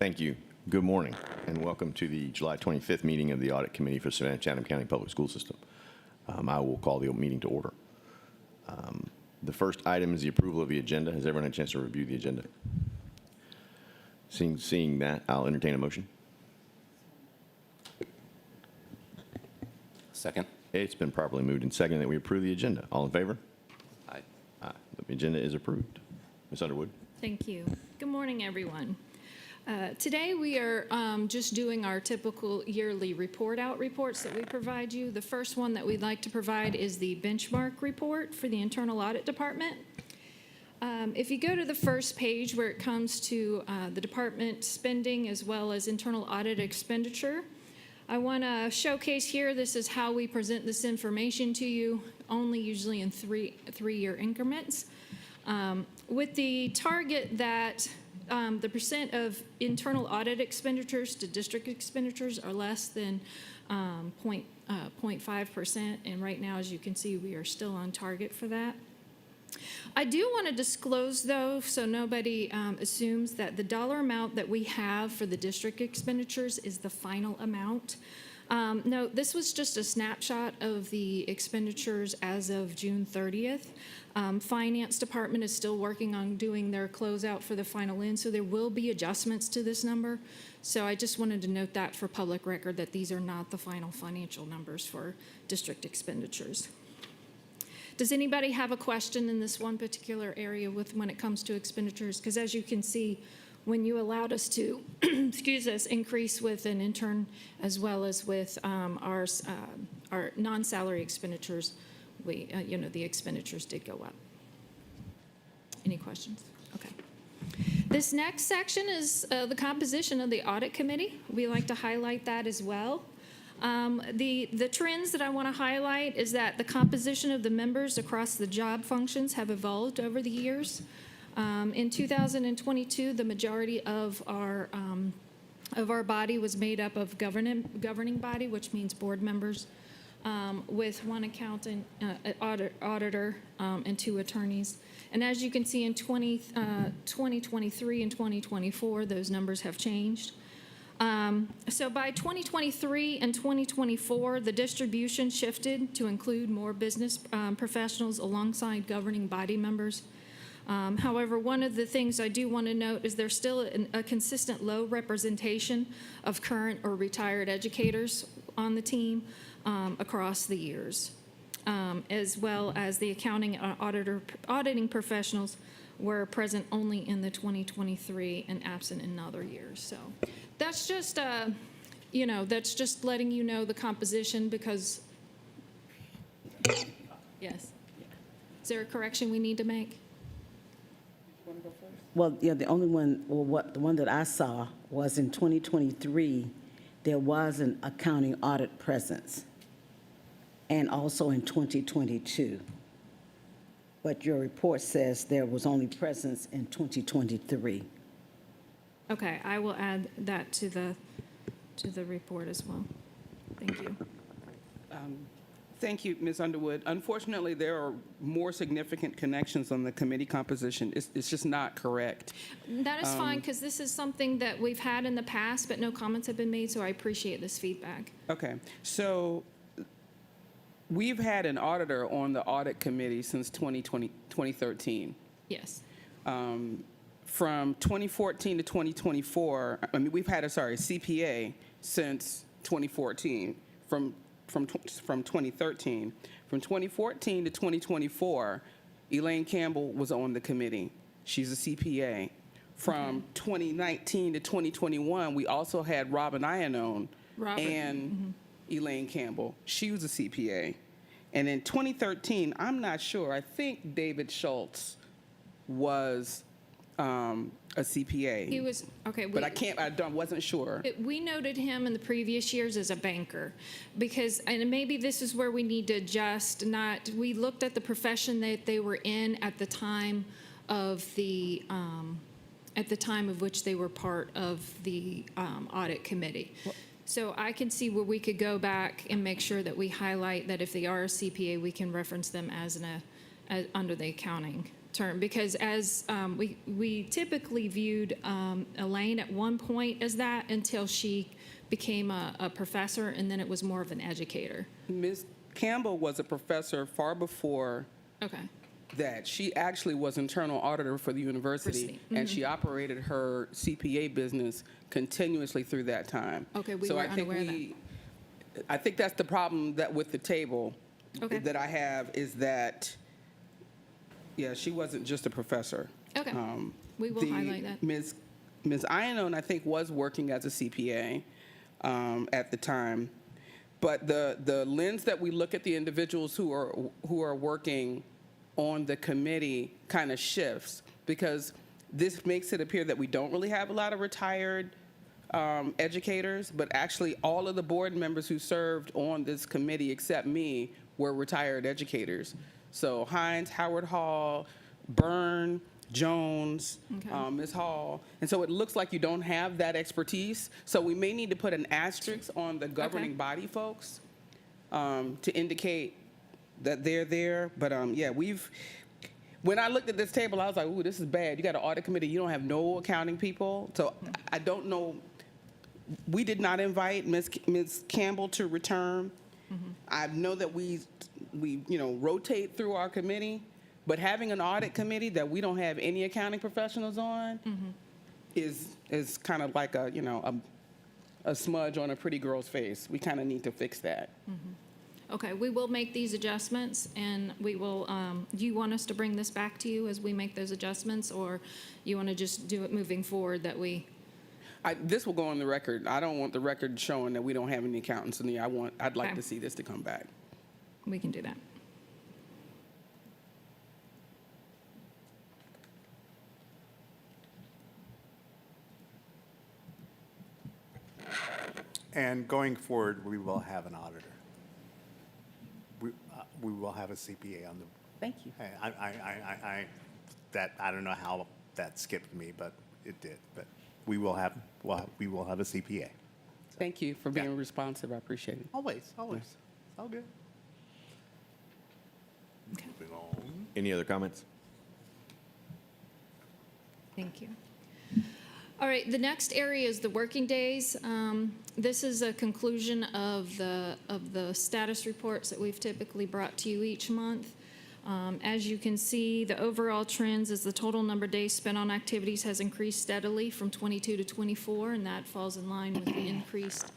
Thank you. Good morning, and welcome to the July 25th meeting of the Audit Committee for Savannah-Chatham County Public School System. I will call the meeting to order. The first item is the approval of the agenda. Has everyone had a chance to review the agenda? Seeing that, I'll entertain a motion. Second. It's been properly moved and seconded that we approve the agenda. All in favor? Aye. Aye. The agenda is approved. Ms. Underwood? Thank you. Good morning, everyone. Today we are just doing our typical yearly reports that we provide you. The first one that we'd like to provide is the benchmark report for the Internal Audit Department. If you go to the first page where it comes to the department spending as well as internal audit expenditure, I want to showcase here, this is how we present this information to you, only usually in three-year increments. With the target that the percent of internal audit expenditures to district expenditures are less than 0.5%, and right now, as you can see, we are still on target for that. I do want to disclose, though, so nobody assumes that the dollar amount that we have for the district expenditures is the final amount. No, this was just a snapshot of the expenditures as of June 30th. Finance Department is still working on doing their closeout for the final end, so there will be adjustments to this number. So I just wanted to note that for public record that these are not the final financial numbers for district expenditures. Does anybody have a question in this one particular area when it comes to expenditures? Because as you can see, when you allowed us to, increase with an intern as well as with our non-salary expenditures, the expenditures did go up. Any questions? Okay. This next section is the composition of the audit committee. We like to highlight that as well. The trends that I want to highlight is that the composition of the members across the job functions have evolved over the years. In 2022, the majority of our body was made up of governing body, which means board members, with one accountant, auditor, and 2 attorneys. And as you can see in 2023 and 2024, those numbers have changed. So by 2023 and 2024, the distribution shifted to include more business professionals alongside governing body members. However, one of the things I do want to note is there's still a consistent low representation of current or retired educators on the team across the years, as well as the accounting auditing professionals were present only in the 2023 and absent in other years. So that's just, that's just letting you know the composition because, yes. Is there a correction we need to make? Well, yeah, the only one, the one that I saw was in 2023, there was an accounting audit presence, and also in 2022. But your report says there was only presence in 2023. Okay, I will add that to the report as well. Thank you. Thank you, Ms. Underwood. Unfortunately, there are more significant connections on the committee composition. It's just not correct. That is fine, because this is something that we've had in the past, but no comments have been made, so I appreciate this feedback. Okay, so we've had an auditor on the audit committee since 2013. Yes. From 2014 to 2024, we've had a CPA since 2014. From 2013. From 2014 to 2024, Elaine Campbell was on the committee. She's a CPA. From 2019 to 2021, we also had Robin Iannone and Elaine Campbell. She was a CPA. And in 2013, I'm not sure, I think David Schultz was a CPA. He was, okay. But I wasn't sure. We noted him in the previous years as a banker because, and maybe this is where we need to adjust, we looked at the profession that they were in at the time of which they were part of the audit committee. So I can see where we could go back and make sure that we highlight that if they are a CPA, we can reference them as under the accounting term, because as we typically viewed Elaine at one point as that until she became a professor, and then it was more of an educator. Ms. Campbell was a professor far before Okay. that. She actually was internal auditor for the university, and she operated her CPA business continuously through that time. Okay, we So were I think unaware of that. I think that's the problem that with the table Okay. that I have is that, yeah, she wasn't just a professor. Okay. We will highlight that. Ms. Iannone, I think, was working as a CPA at the time. But the lens that we look at the individuals who are working on the committee kind of shifts, because this makes it appear that we don't really have a lot of retired educators, but actually all of the board members who served on this committee except me were retired educators. So Hines, Howard Hall, Byrne, Jones, Okay. Ms. Hall. And so it looks like you don't have that expertise. So we may need to put an asterisk on the governing body folks to indicate that they're there. But yeah, when I looked at this table, I was like, ooh, this is bad. You got an audit committee, you don't have no accounting people. So I don't know. We did not invite Ms. Campbell to return. I know that we rotate through our committee, but having an audit committee that we don't have any accounting professionals on is kind of like a smudge on a pretty girl's face. We kind of need to fix that. Okay, we will make these adjustments, and we will, do you want us to bring this back to you as we make those adjustments, or you want to just do it moving forward that we? This will go on the record. I don't want the record showing that we don't have any accountants in there. I'd like Okay. to see this to come back. We can do that. And going forward, we will have an auditor. We will have a CPA on the, Thank you. I don't know how that skipped me, but it did. But we will have a CPA. Thank you for being Yeah. responsive. I appreciate it. Always. It's all good. Okay. Moving on. Any other comments? Thank you. All right, the next area is the working days. This is a conclusion of the status reports that we've typically brought to you each month. As you can see, the overall trends is the total number of days spent on activities has increased steadily from 22 to 24, and that falls in line with the increased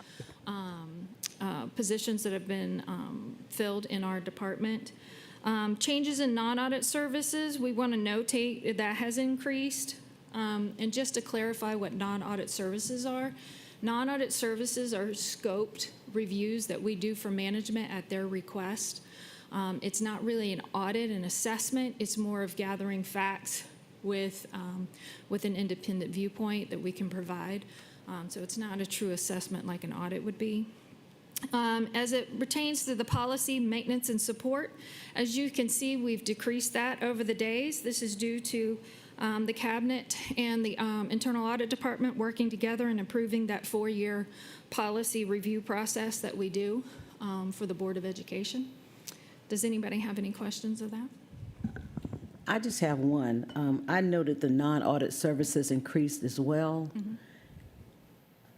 positions that have been filled in our department. Changes in non-audit services, we want to notate that has increased. And just to clarify what non-audit services are, non-audit services are scoped reviews that we do for management at their request. It's not really an audit and assessment. It's more of gathering facts with an independent viewpoint that we can provide. So it's not a true assessment like an audit would be. As it pertains to the policy, maintenance, and support, as you can see, we've decreased that over the days. This is due to the cabinet and the internal audit department working together and improving that 4-year policy review process that we do for the Board of Education. Does anybody have any questions of that? I just have one. I noted the non-audit services increased as well.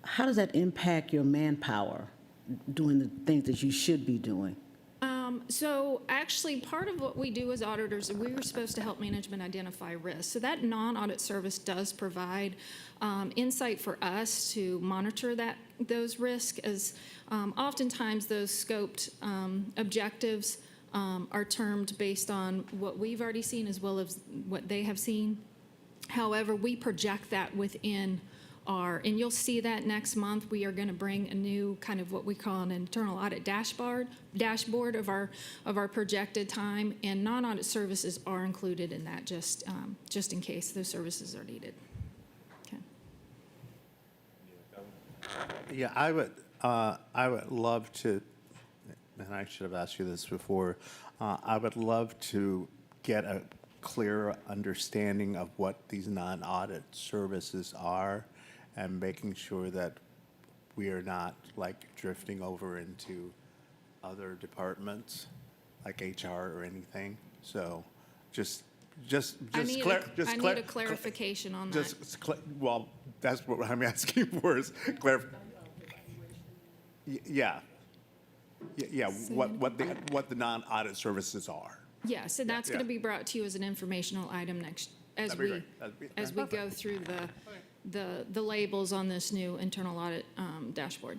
How does that impact your manpower doing the things that you should be doing? So actually, part of what we do as auditors, we were supposed to help management identify risks. So that non-audit service does provide insight for us to monitor those risks, as oftentimes those scoped objectives are termed based on what we've already seen as well as what they have seen. However, we project that within and you'll see that next month, we are going to bring a new kind of what we call an internal audit dashboard of our projected time, and non-audit services are included in that just in case those services are needed. Okay. Yeah, I would love to, and I should have asked you this before, I would love to get a clearer understanding of what these non-audit services are, and making sure that we are not like drifting over into other departments like HR or anything. So just I need a clarification on that. Well, that's what I'm asking for is yeah. Yeah, what the non-audit services are. Yes, and that's going to Yeah. be brought to you as an informational item next, as That'd be we, great. as we go through the labels on this new internal audit dashboard.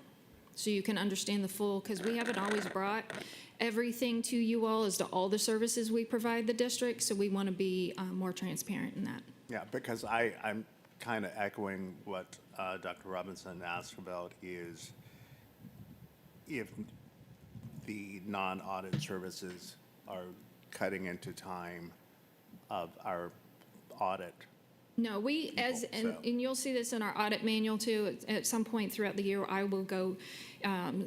So you can understand the full, because we haven't always brought everything to you all as to all the services we provide the district, so we want to be more transparent in that. Yeah, because I'm kind of echoing what Dr. Robinson asked about is if the non-audit services are cutting into time of our audit. No, we, as, People, so. and you'll see this in our audit manual too, at some point throughout the year, I will go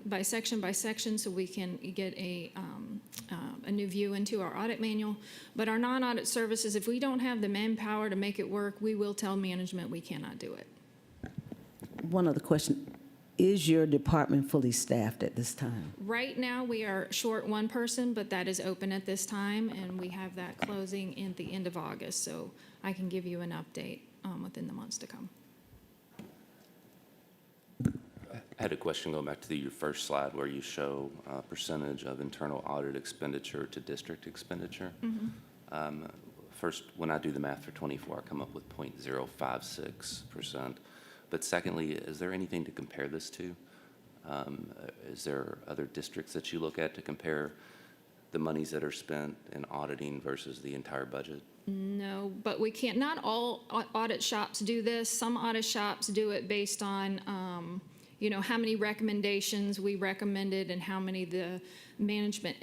by section, so we can get a new view into our audit manual. But our non-audit services, if we don't have the manpower to make it work, we will tell management we cannot do it. One other question. Is your department fully staffed at this time? Right now, we are short one person, but that is open at this time, and we have that closing at the end of August, so I can give you an update within the months to come. I had a question going back to your first slide where you show percentage of internal audit expenditure to district expenditure. First, when I do the math for 24, I come up with 0.056%. But secondly, is there anything to compare this to? Is there other districts that you look at to compare the monies that are spent in auditing versus the entire budget? No, but we can't, not all audit shops do this. Some audit shops do it based on, how many recommendations we recommended and how many the management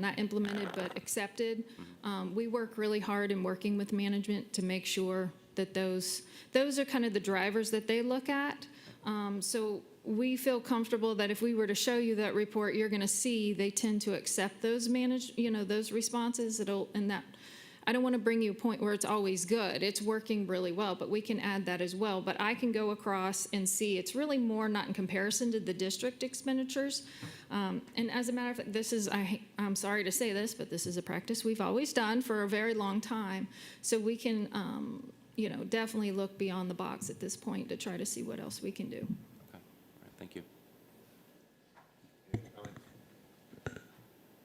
not implemented, but accepted. We work really hard in working with management to make sure that those are kind of the drivers that they look at. So we feel comfortable that if we were to show you that report, you're going to see they tend to accept those those responses. I don't want to bring you a point where it's always good. It's working really well, but we can add that as well. But I can go across and see it's really more not in comparison to the district expenditures. And as a matter of fact, I'm sorry to say this, but this is a practice we've always done for a very long time. So we can, definitely look beyond the box at this point to try to see what else we can do. Okay, all right, thank you.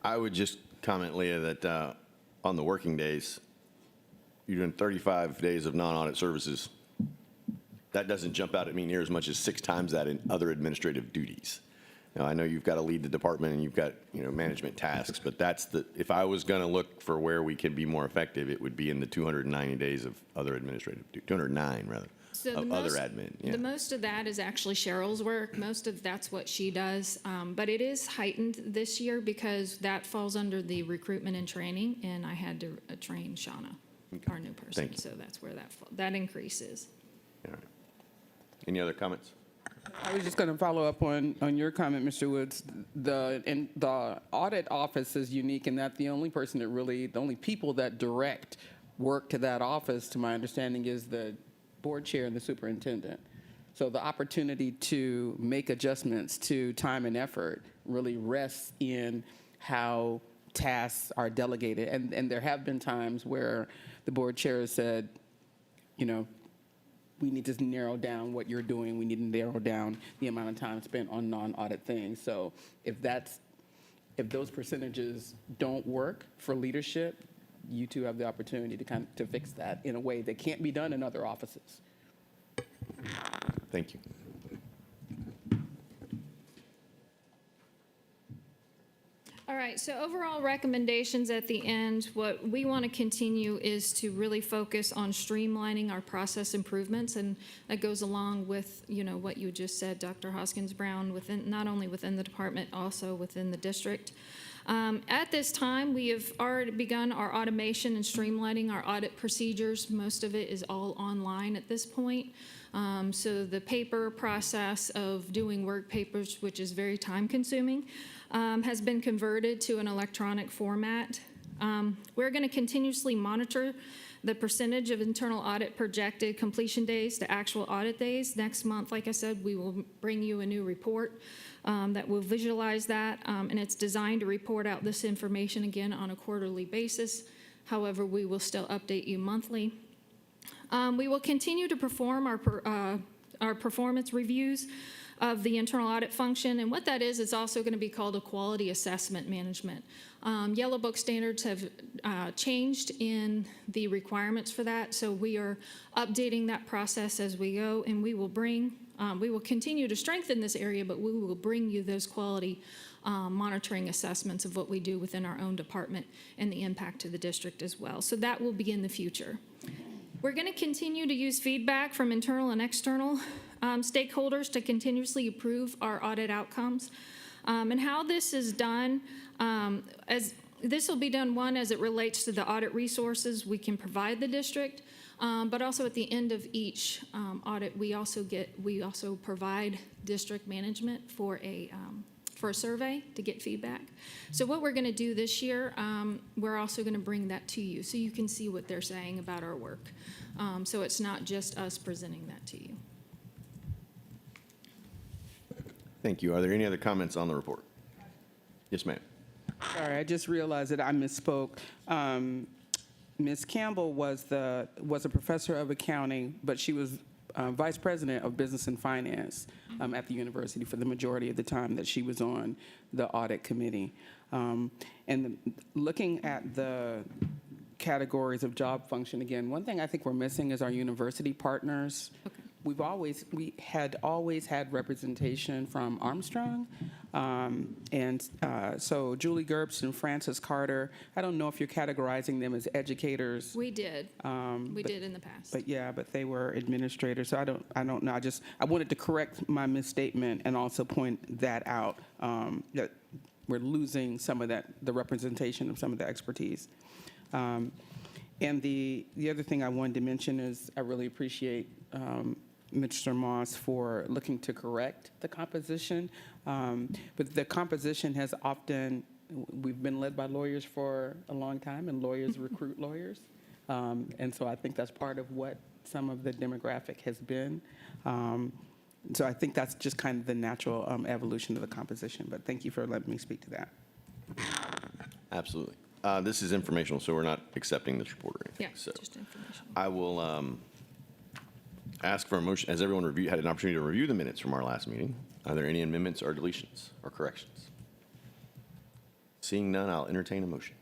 I would just comment, Leah, that on the working days, you're doing 35 days of non-audit services. That doesn't jump out at me near as much as 6 times that in other administrative duties. Now, I know you've got to lead the department and you've got, management tasks, but if I was going to look for where we can be more effective, it would be in the 290 days of other administrative, 209 rather, of other admin. Yeah. The most of that is actually Cheryl's work. Most of that's what she does. But it is heightened this year because that falls under the recruitment and training, and I had to train Shauna, our new person. Thank you. So that's where that increases. All right. Any other comments? I was just going to follow up on your comment, Mr. Woods. The audit office is unique in that the only people that direct work to that office, to my understanding, is the board chair and the superintendent. So the opportunity to make adjustments to time and effort really rests in how tasks are delegated. And there have been times where the board chair has said, we need to narrow down what you're doing. We need to narrow down the amount of time spent on non-audit things. So if those percentages don't work for leadership, you two have the opportunity to fix that in a way that can't be done in other offices. Thank you. All right, so overall recommendations at the end, what we want to continue is to really focus on streamlining our process improvements, and that goes along with, what you just said, Dr. Hoskins-Brown, not only within the department, also within the district. At this time, we have already begun our automation and streamlining our audit procedures. Most of it is all online at this point. So the paper process of doing work papers, which is very time-consuming, has been converted to an electronic format. We're going to continuously monitor the percentage of internal audit projected completion days to actual audit days. Next month, like I said, we will bring you a new report that will visualize that, and it's designed to report out this information again on a quarterly basis. However, we will still update you monthly. We will continue to perform our performance reviews of the internal audit function, and what that is, it's also going to be called a quality assessment management. Yellow Book standards have changed in the requirements for that, so we are updating that process as we go, and we will continue to strengthen this area, but we will bring you those quality monitoring assessments of what we do within our own department and the impact to the district as well. So that will be in the future. We're going to continue to use feedback from internal and external stakeholders to continuously improve our audit outcomes. And how this is done, as this will be done, one, as it relates to the audit resources we can provide the district, but also at the end of each audit, we also provide district management for a survey to get feedback. So what we're going to do this year, we're also going to bring that to you so you can see what they're saying about our work. So it's not just us presenting that to you. Thank you. Are there any other comments on the report? Yes, ma'am. Sorry, I just realized that I misspoke. Ms. Campbell was a professor of accounting, but she was vice president of business and finance at the university for the majority of the time that she was on the audit committee. And looking at the categories of job function, again, one thing I think we're missing is our university partners. Okay. We had always had representation from Armstrong, so Julie Gerbst and Frances Carter. I don't know if you're categorizing them as educators. We did. We did in the past. But they were administrators. So I don't know. I wanted to correct my misstatement and also point that out, that we're losing some of the representation of some of the expertise. And the other thing I wanted to mention is I really appreciate Mr. Moss for looking to correct the composition. But the composition has often, we've been led by lawyers for a long time, and lawyers recruit lawyers. And so I think that's part of what some of the demographic has been. So I think that's just kind of the natural evolution of the composition. But thank you for letting me speak to that. Absolutely. This is informational, so we're not accepting this report or anything. Yeah, So just information. I will ask for a motion. Has everyone had an opportunity to review the minutes from our last meeting? Are there any amendments or deletions or corrections? Seeing none, I'll entertain a motion.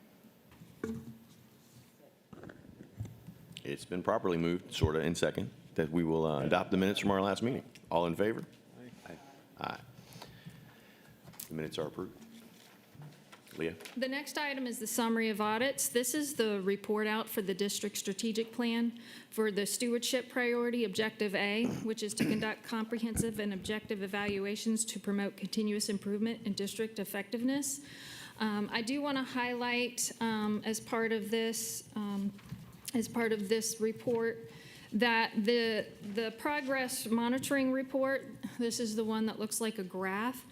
It's been properly moved, sort of, in second, that we will adopt the minutes from our last meeting. All in favor? Aye. Aye. The minutes are approved. Leah? The next item is the summary of audits. This is the report out for the district strategic plan for the stewardship priority, Objective A, which is to conduct comprehensive and objective evaluations to promote continuous improvement in district effectiveness. I do want to highlight as part of this report that the progress monitoring report, this is the one that looks like a graph.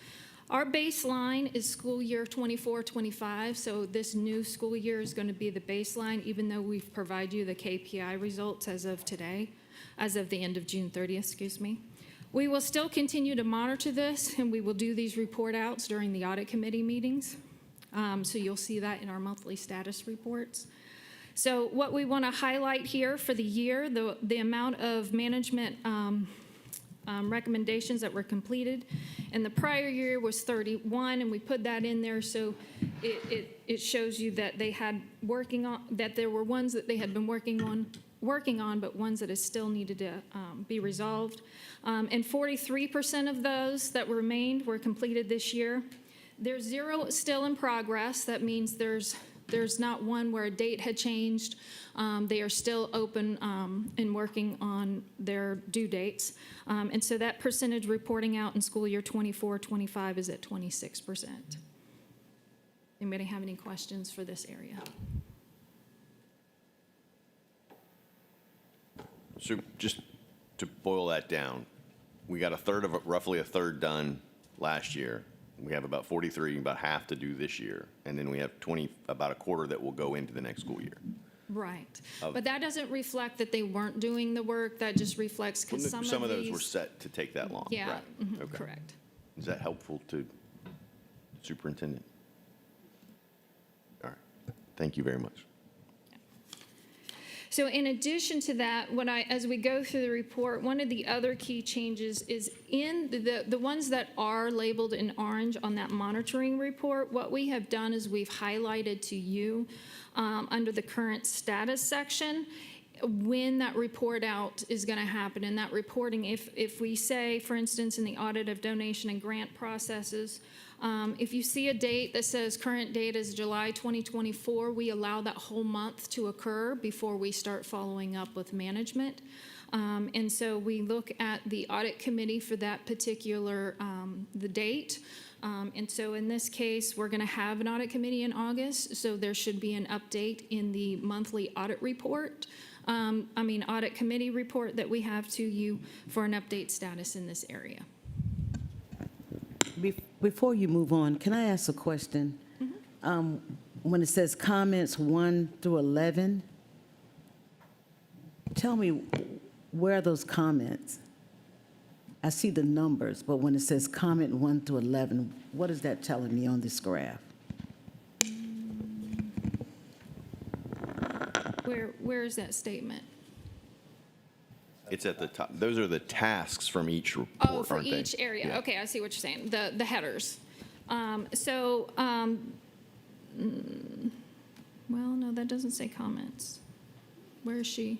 Our baseline is school year 24-25, so this new school year is going to be the baseline, even though we've provided you the KPI results as of today, as of the end of June 30th, excuse me. We will still continue to monitor this, and we will do these report outs during the audit committee meetings. So you'll see that in our monthly status reports. So what we want to highlight here for the year, the amount of management recommendations that were completed. And the prior year was 31, and we put that in there so it shows you that they had that there were ones that they had been working on, but ones that still needed to be resolved. And 43% of those that remained were completed this year. There's 0 still in progress. That means there's not one where a date had changed. They are still open and working on their due dates. And so that percentage reporting out in school year 24-25 is at 26%. Anybody have any questions for this area? So just to boil that down, we got roughly a third done last year. We have about 43, about half to do this year, and then we have about a quarter that will go into the next school year. Right. But that doesn't reflect that they weren't doing the work. That just reflects because Some of those were set to take that long. Yeah, Right. Okay. correct. Is that helpful to superintendent? All right. Thank you very much. So in addition to that, as we go through the report, one of the other key changes is in the ones that are labeled in orange on that monitoring report, what we have done is we've highlighted to you under the current status section when that report out is going to happen. And that reporting, if we say, for instance, in the audit of donation and grant processes, if you see a date that says current date is July 2024, we allow that whole month to occur before we start following up with management. And so we look at the audit committee for that particular, the date. And so in this case, we're going to have an audit committee in August, so there should be an update in the monthly audit report. Audit committee report that we have to you for an update status in this area. Before you move on, can I ask a question? When it says comments 1 through 11, tell me where are those comments? I see the numbers, but when it says comment 1 through 11, what is that telling me on this graph? Where is that statement? It's at the top. Those are the tasks from each report, Oh, for aren't they? each area. Yeah. Okay, I see what you're saying. The headers. Well, no, that doesn't say comments. Where is she?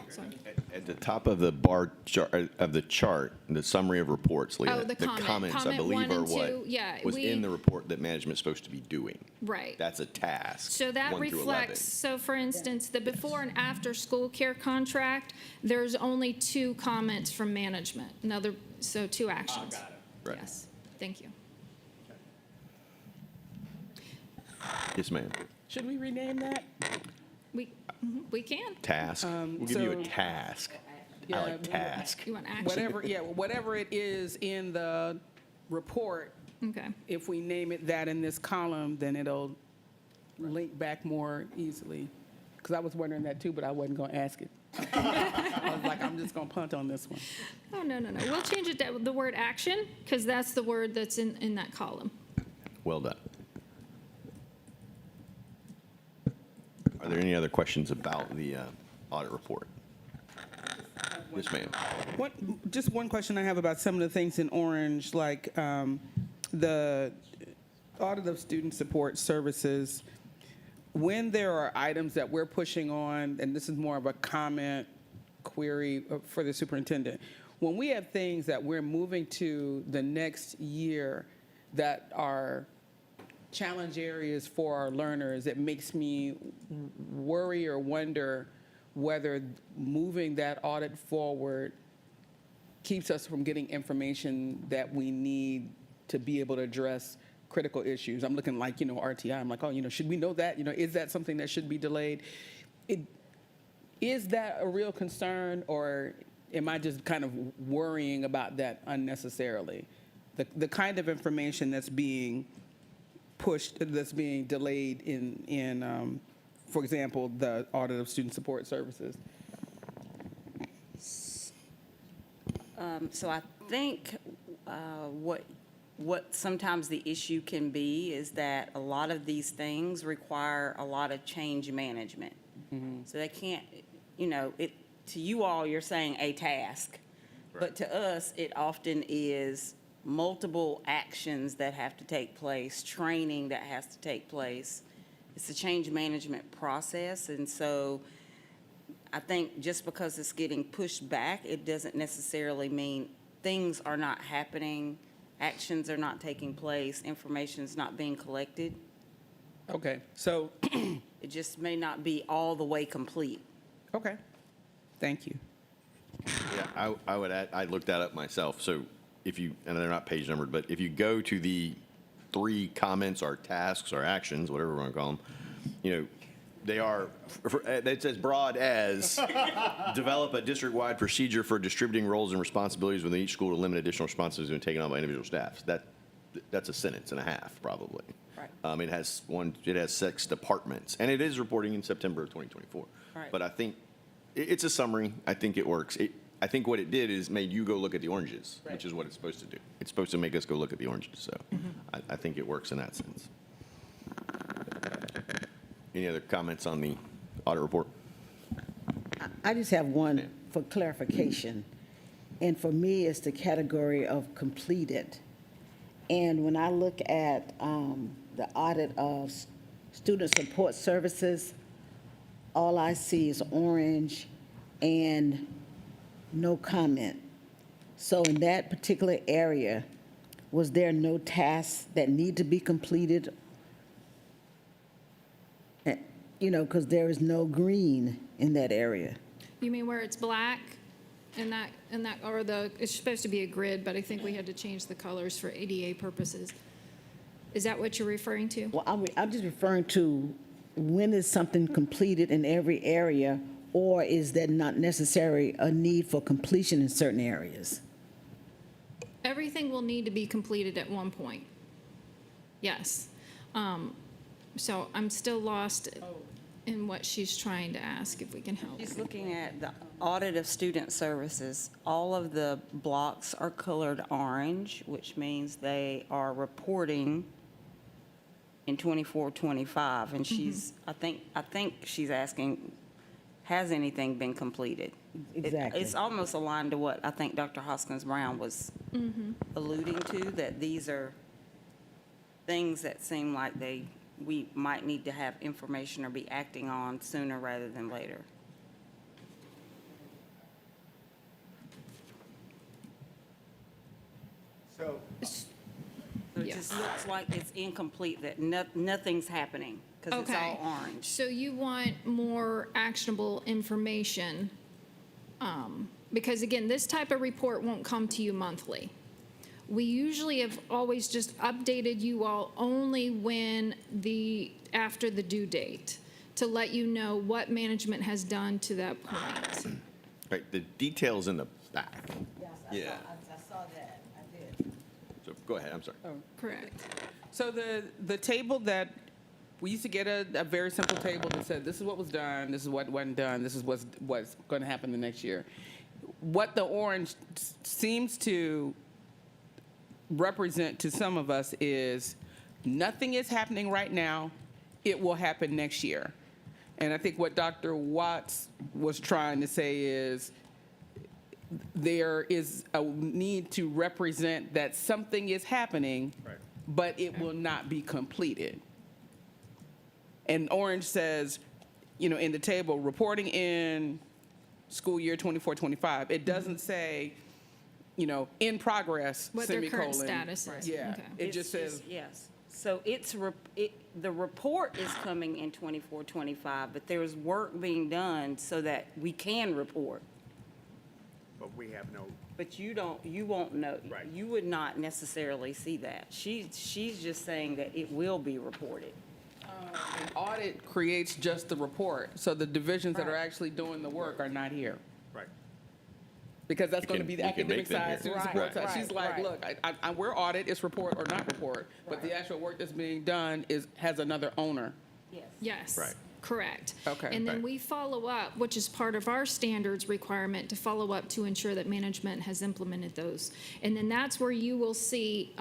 Sorry. At the top of the bar chart, of the chart, the summary of reports, Leah, Oh, the comment. comments, I Comment believe, 1 are and 2, what yeah, was we- in the report that management's supposed to be doing. Right. That's a task. So that 1 through 11. reflects, so for instance, the before and after school care contract, there's only 2 comments from management. So 2 actions. Got it. Right. Yes, thank you. Yes, ma'am. Should we rename that? We can. Task. We'll give you a so- task. I Yeah, like task. You want action? Whatever it is in the report, Okay. if we name it that in this column, then it'll link back more easily. Because I was wondering that too, but I wasn't going to ask it. I was like, I'm just going to punt on this one. Oh, no. We'll change it to the word action, because that's the word that's in that column. Well done. Are there any other questions about the audit report? Yes, ma'am. Just one question I have about some of the things in orange, like the audit of student support services. When there are items that we're pushing on, and this is more of a comment query for the superintendent, when we have things that we're moving to the next year that are challenge areas for our learners, it makes me worry or wonder whether moving that audit forward keeps us from getting information that we need to be able to address critical issues. I'm looking like, RTI. I'm like, should we know that? Is that something that should be delayed? Is that a real concern, or am I just kind of worrying about that unnecessarily? The kind of information that's being pushed, that's being delayed in for example, the audit of student support services. So I think what sometimes the issue can be is that a lot of these things require a lot of change management. So they can't, to you all, you're saying a task. But to us, it often is multiple actions that have to take place, training that has to take place. It's a change management process. And so I think just because it's getting pushed back, it doesn't necessarily mean things are not happening, actions are not taking place, information is not being collected. Okay, so, It just may not be all the way complete. okay, thank you. Yeah, I would add, I looked that up myself. So if you, and they're not page numbered, but if you go to the 3 comments or tasks or actions, whatever we want to call them, they are, it's as broad as develop a district-wide procedure for distributing roles and responsibilities within each school to limit additional responsibilities when taken on by individual staffs. That's a sentence and a half, probably. Right. It has 6 departments, and it is reporting in September of 2024. Right. But I think it's a summary. I think it works. I think what it did is made you go look at the oranges, which is what it's supposed to do. It's supposed to make us go look at the oranges. So I think it works in that sense. Any other comments on the audit report? I just have one for clarification. And for me, it's the category of completed. And when I look at the audit of student support services, all I see is orange and no comment. So in that particular area, was there no tasks that need to be completed? You know, because there is no green in that area. You mean where it's black and that, or it's supposed to be a grid, but I think we had to change the colors for ADA purposes. Is that what you're referring to? Well, I'm just referring to when is something completed in every area, or is there not necessarily a need for completion in certain areas? Everything will need to be completed at one point. Yes. So I'm still lost in what she's trying to ask, if we can help. She's looking at the audit of student services. All of the blocks are colored orange, which means they are reporting in 24, 25. And she's, I think she's asking, has anything been completed? Exactly. It's almost aligned to what I think Dr. Hoskins Brown was alluding to, that these are things that seem like we might need to have information or be acting on sooner rather than later. So, So it Yes. just looks like it's incomplete, that nothing's happening, because it's all orange. So you want more actionable information, because again, this type of report won't come to you monthly. We usually have always just updated you all only after the due date, to let you know what management has done to that point. Right, the details in the back. Yeah. I saw that, I did. So go ahead, I'm sorry. Correct. So the table that, we used to get a very simple table that said, this is what was done, this is what wasn't done, this is what's going to happen the next year. What the orange seems to represent to some of us is nothing is happening right now, it will happen next year. And I think what Dr. Watts was trying to say is there is a need to represent that something is happening, but it will not be completed. And orange says, you know, in the table, reporting in school year 24-25. It doesn't say, you know, in progress, What their current semicolon. status is. Yeah, Okay. it just says, Yes. So the report is coming in 24, 25, but there's work being done so that we can report. but we have no, But you won't know. Right. You would not necessarily see that. She's just saying that it will be reported. an audit creates just the report. So the divisions that are Right. actually doing the work are not here. right. Because that's You going to can- be the you can make academic them side, here. student Right, support side. right, She's like, right. look, we're audit, it's report or not report, but the Right. actual work that's being done has another owner. Yes. Yes. Right. Correct. Okay. And then Right. we follow up, which is part of our standards requirement, to follow up to ensure that management has implemented those. And then that's where you will see,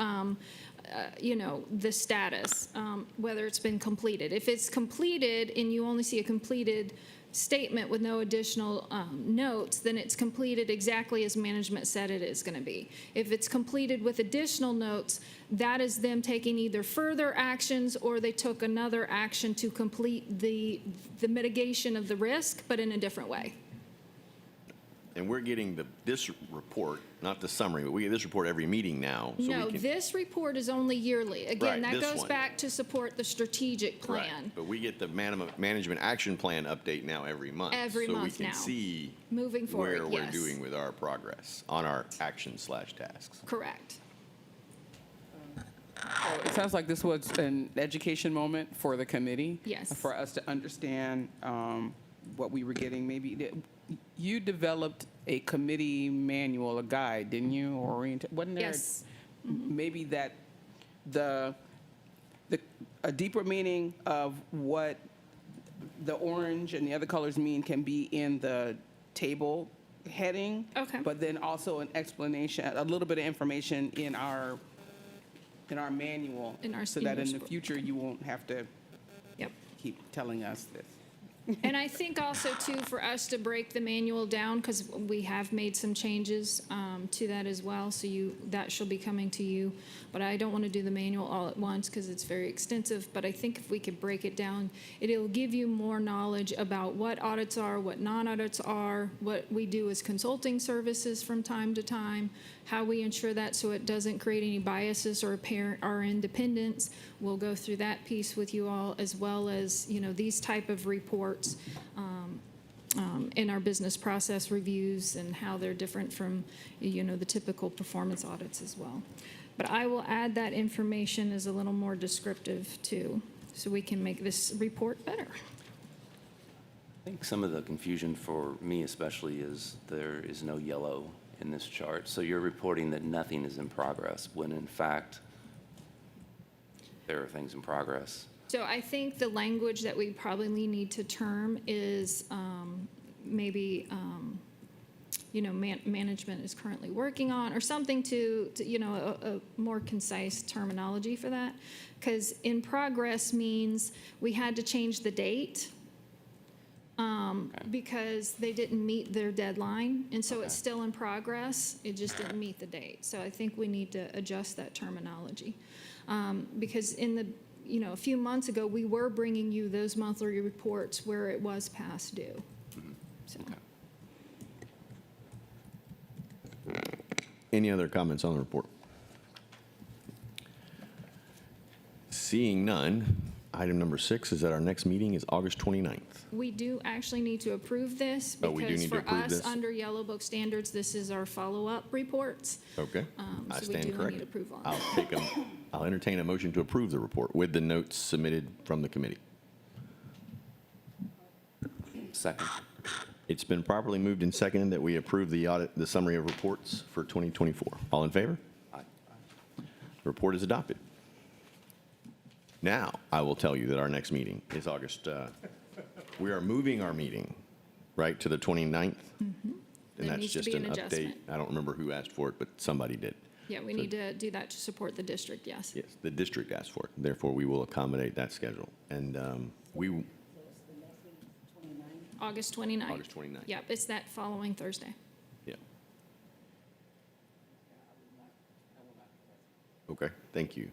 you know, the status, whether it's been completed. If it's completed and you only see a completed statement with no additional notes, then it's completed exactly as management said it is going to be. If it's completed with additional notes, that is them taking either further actions or they took another action to complete the mitigation of the risk, but in a different way. And we're getting this report, not the summary, but we get this report every meeting now. So No, we can, this report is only yearly. Right, Again, that this goes one. back to support the strategic right, plan. but we get the management action plan update now every month. Every month So we now. can see Moving forward, where we're yes. doing with our progress on our action/tasks. Correct. So it sounds like this was an education moment for the committee. Yes. For us to understand what we were getting. Maybe you developed a committee manual, a guide, didn't you, or wasn't there? Yes. Maybe that a deeper meaning of what the orange and the other colors mean can be in the table heading. Okay. But then also an explanation, a little bit of information in our manual. In our so that in English the book. future you won't have to Yep. keep telling us this. And I think also too, for us to break the manual down, because we have made some changes to that as well, so that shall be coming to you. But I don't want to do the manual all at once because it's very extensive, but I think if we could break it down, it'll give you more knowledge about what audits are, what non-audits are, what we do as consulting services from time to time, how we ensure that so it doesn't create any biases or impair our independence. We'll go through that piece with you all, as well as, these type of reports in our business process reviews and how they're different from, the typical performance audits as well. But I will add that information as a little more descriptive too, so we can make this report better. I think some of the confusion for me especially is there is no yellow in this chart. So you're reporting that nothing is in progress, when in fact, there are things in progress. So I think the language that we probably need to term is maybe, management is currently working on, or something to a more concise terminology for that. Because in progress means we had to change the date because they didn't meet their deadline. And so it's still in progress. It just didn't meet the date. So I think we need to adjust that terminology. Because a few months ago, we were bringing you those monthly reports where it was past due. So. Any other comments on the report? Seeing none, item number 6 is that our next meeting is August 29th. We do actually need to approve this Oh, we do because need to for approve us, this? under Yellow Book standards, this is our follow-up reports. Okay, I So we stand do need corrected. approval on I'll I'll entertain a motion to approve the report with the notes submitted from the committee. Second. It's been properly moved and seconded that we approve the summary of reports for 2024. All in favor? Aye. The report is adopted. Now, I will tell you that our next meeting is August, we are moving our meeting, right, to the 29th? And There that's needs to just be an an update. adjustment. I don't remember who asked for it, but somebody did. Yeah, we need to do that to support the district, yes. Yes, the district asked for it. Therefore, we will accommodate that schedule. And August 29th. August 29th. Yep, it's that following Thursday. Yeah. Okay, thank you.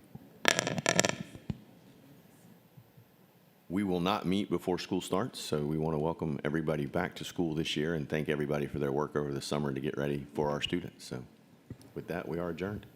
We will not meet before school starts, so we want to welcome everybody back to school this year and thank everybody for their work over the summer to get ready for our students. So with that, we are adjourned.